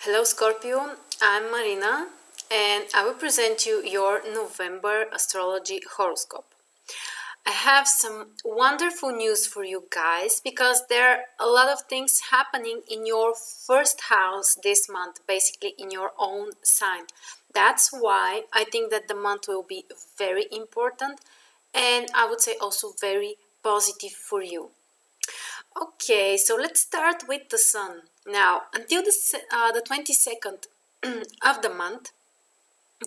Hello Scorpio, I'm Marina and I will present you your November astrology horoscope. I have some wonderful news for you guys because there are a lot of things happening in your first house this month, basically in your own sign. That's why I think that the month will be very important and I would say also very positive for you. Okay, so let's start with the sun. Now, until the 22nd of the month,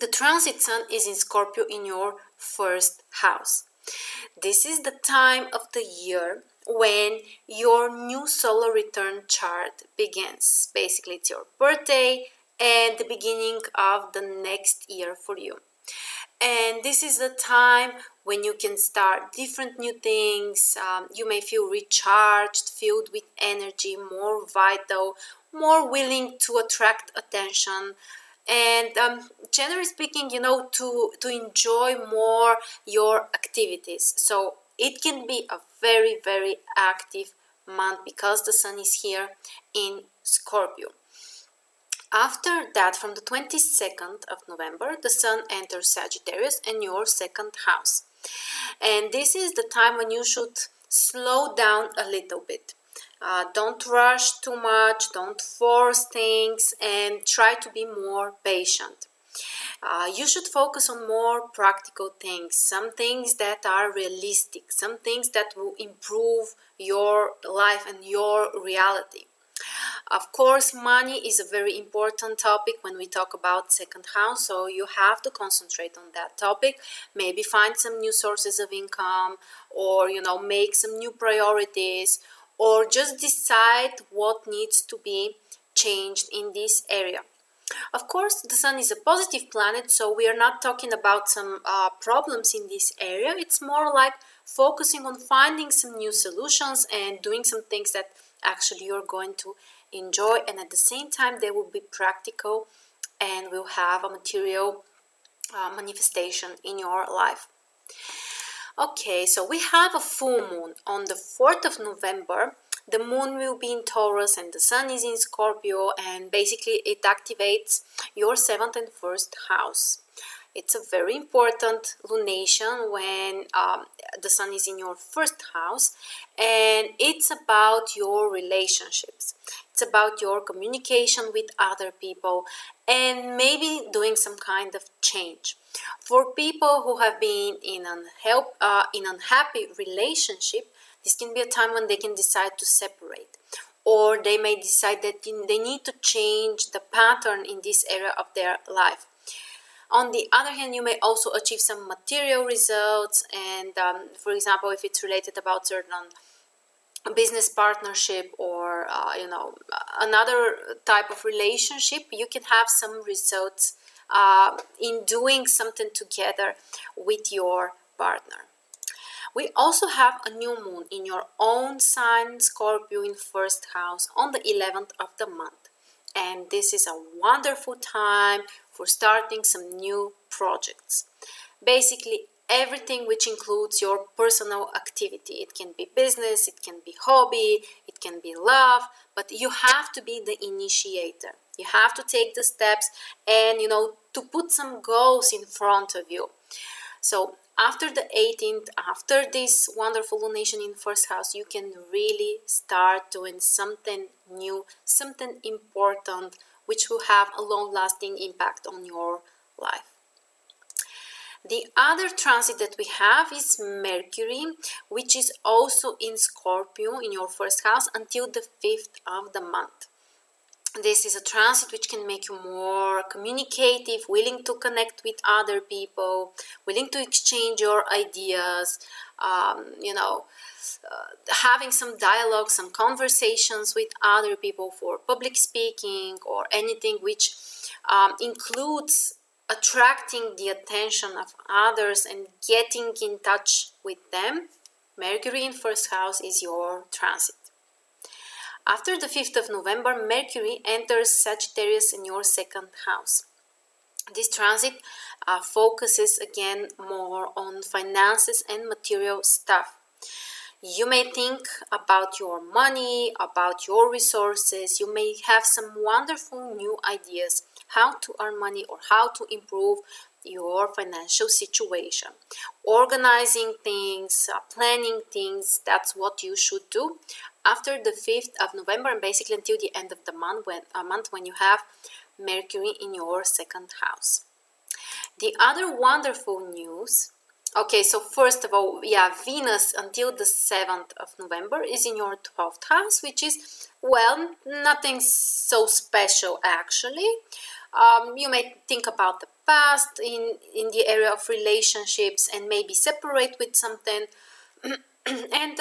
the transit sun is in Scorpio in your first house. This is the time of the year when your new solar return chart begins. Basically, it's your birthday and the beginning of the next year for you. And this is the time when you can start different new things. You may feel recharged, filled with energy, more vital, more willing to attract attention, and generally speaking, to enjoy more your activities. So it can be a very, very active month because the sun is here in Scorpio. After that, from the 22nd of November, the sun enters Sagittarius in your second house. And this is the time when you should slow down a little bit. Don't rush too much, don't force things, and try to be more patient. You should focus on more practical things, some things that are realistic, some things that will improve your life and your reality. Of course, money is a very important topic when we talk about second house, so you have to concentrate on that topic. Maybe find some new sources of income, or make some new priorities, or just decide what needs to be changed in this area. Of course, the sun is a positive planet, so we are not talking about some problems in this area. It's more like focusing on finding some new solutions and doing some things that actually you're going to enjoy, and at the same time they will be practical and will have a material manifestation in your life. Okay, so we have a full moon on the 4th of November. The moon will be in Taurus and the sun is in Scorpio, and basically it activates your 7th and 1st house. It's a very important lunation when the sun is in your first house, and it's about your relationships. It's about your communication with other people and maybe doing some kind of change. For people who have been in an unhappy relationship, this can be a time when they can decide to separate, or they may decide that they need to change the pattern in this area of their life. On the other hand, you may also achieve some material results, and for example, if it's related about certain business partnership or another type of relationship, you can have some results in doing something together with your partner. We also have a new moon in your own sign, Scorpio, in first house on the 11th of the month. And this is a wonderful time for starting some new projects. Basically, everything which includes your personal activity. It can be business, it can be hobby, it can be love, but you have to be the initiator. You have to take the steps and, to put some goals in front of you. So after the 18th, after this wonderful lunation in first house, you can really start doing something new, something important, which will have a long-lasting impact on your life. The other transit that we have is Mercury, which is also in Scorpio in your first house until the 5th of the month. This is a transit which can make you more communicative, willing to connect with other people, willing to exchange your ideas, having some dialogue, some conversations with other people for public speaking or anything which includes attracting the attention of others and getting in touch with them. Mercury in first house is your transit. After the 5th of November, Mercury enters Sagittarius in your second house. This transit focuses again more on finances and material stuff. You may think about your money, about your resources. You may have some wonderful new ideas how to earn money or how to improve your financial situation. Organizing things, planning things, that's what you should do after the 5th of November and basically until the end of the month when you have Mercury in your second house. The other wonderful news, okay, so first of all, yeah, Venus until the 7th of November is in your 12th house, which is, well, nothing so special actually. You may think about the past in the area of relationships and maybe separate with something. And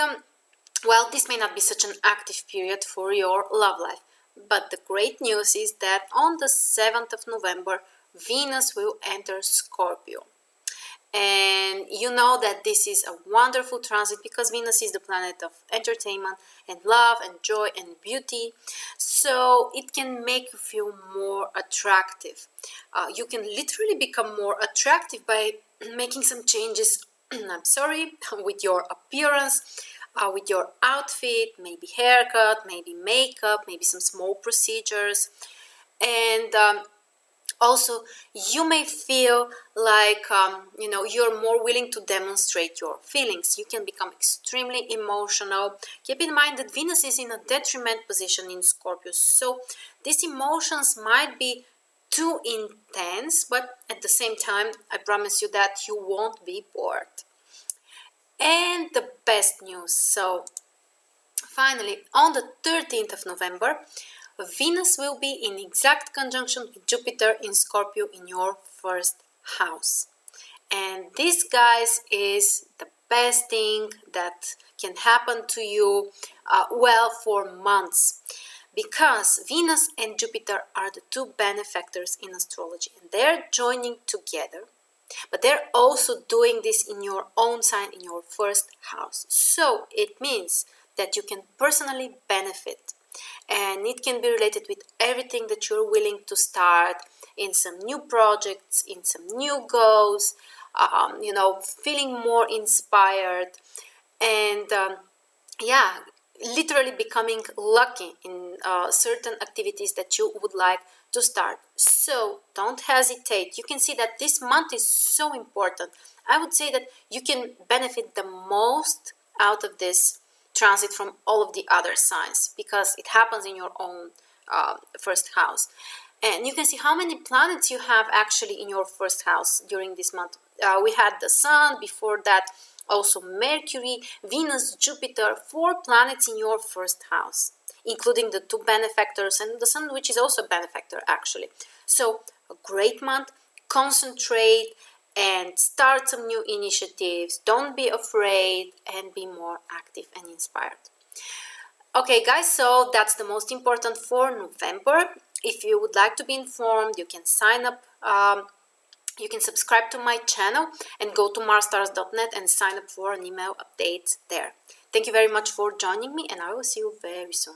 well, this may not be such an active period for your love life. But the great news is that on the 7th of November, Venus will enter Scorpio. And you know that this is a wonderful transit because Venus is the planet of entertainment and love and joy and beauty. So it can make you feel more attractive. You can literally become more attractive by making some changes, I'm sorry, with your appearance, with your outfit, maybe haircut, maybe makeup, maybe some small procedures. And also, you may feel like you're more willing to demonstrate your feelings. You can become extremely emotional. Keep in mind that Venus is in a detriment position in Scorpio, so these emotions might be too intense, but at the same time, I promise you that you won't be bored. And the best news, so finally, on the 13th of November, Venus will be in exact conjunction with Jupiter in Scorpio in your first house. And this, guys, is the best thing that can happen to you, well, for months. Because Venus and Jupiter are the two benefactors in astrology, and they're joining together. But they're also doing this in your own sign, in your first house. So it means that you can personally benefit. And it can be related with everything that you're willing to start in some new projects, in some new goals, feeling more inspired. And yeah, literally becoming lucky in certain activities that you would like to start. So don't hesitate. You can see that this month is so important. I would say that you can benefit the most out of this transit from all of the other signs because it happens in your own first house. And you can see how many planets you have actually in your first house during this month. We had the Sun, before that also Mercury, Venus, Jupiter, 4 planets in your first house, including the 2 benefactors and the Sun, which is also a benefactor actually. So a great month. Concentrate and start some new initiatives. Don't be afraid and be more active and inspired. Okay, guys, so that's the most important for November. If you would like to be informed, you can sign up. You can subscribe to my channel and go to MarStars.net and sign up for an email update there. Thank you very much for joining me, and I will see you very soon.